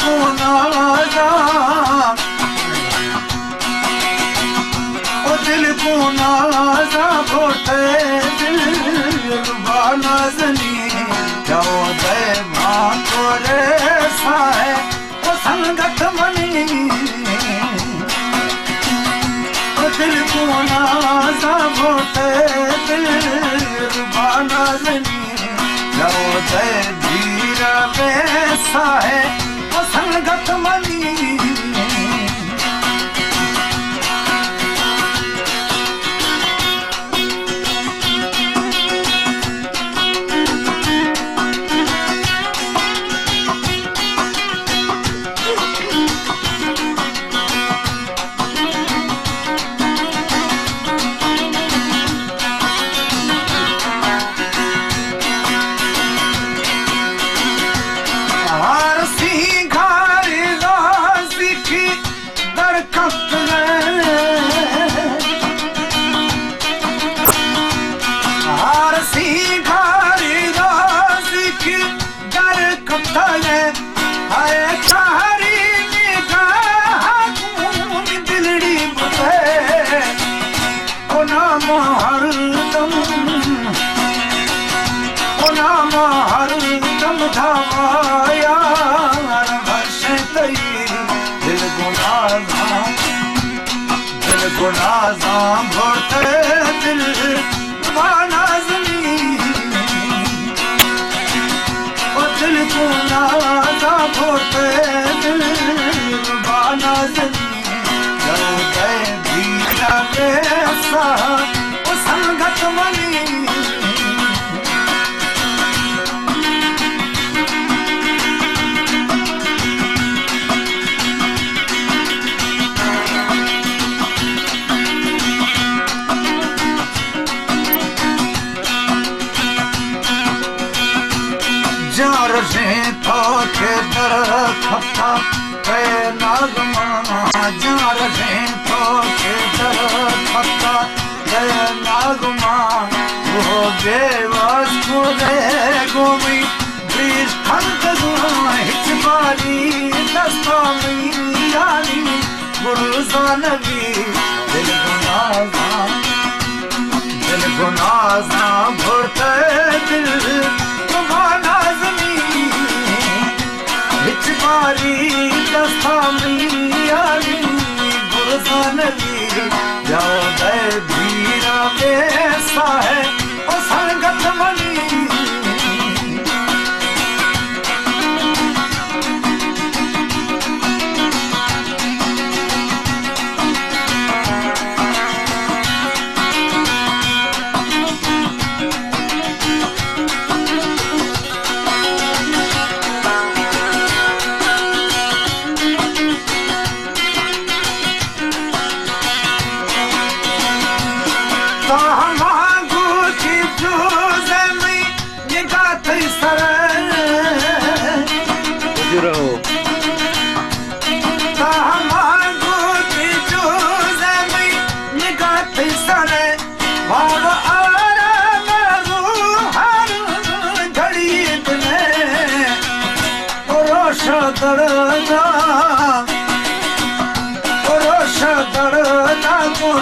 को नाजा ओ दिल को नाजा घोटे दिल नाजनी जाओ दे मां तोरे साए ओ संगत मनी ओ दिल को नाजा घोटे दिल नाजनी जाओ दे धीरा वैसा है ओ संगत मनी गुनाज़ां भोटे दिल नाज़नी ओ दिल गुनाज़ां भोटे दिल नाज़नी जाओ दे धीरा वैसा ओ संगत मनी तो के दर खपा पे नागमा जार तो के दर खपा पे नागमा वो बेवास मुझे गोमी ब्रिज खंत गुना हिच बारी दस्तामी यानी गुरुजानवी दिल गुनाज़ां भरते दिल मारी दस्तामी यानी गुरजानवी जाओ दे धीरा वैसा है ओ संगत मनी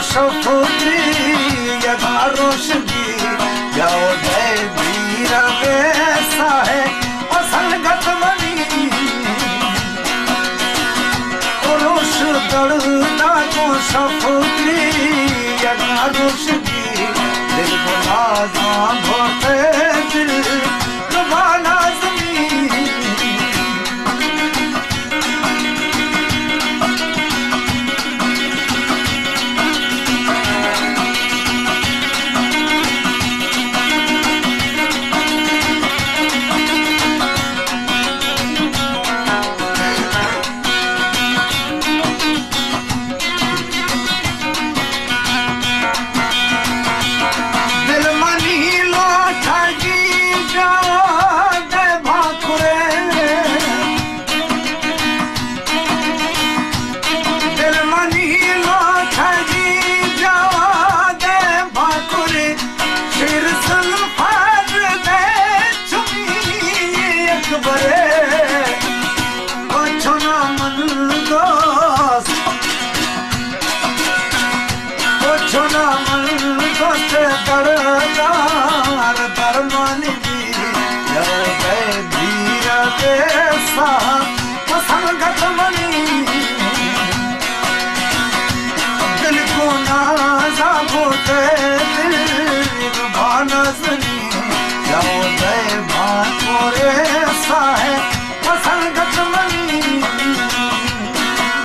सफुद्री यदा रोशनी जाओ दे धीरा वैसा है ओ संगत मनी ओ रोश दड़ना को सफुद्री यदा रोशनी दिल को नाज़ां भोटे दिल नाज़नी दिल मनी लो करदार दरमानी धीर बेसा संगत मनी दिल को ना जागो दिल भानस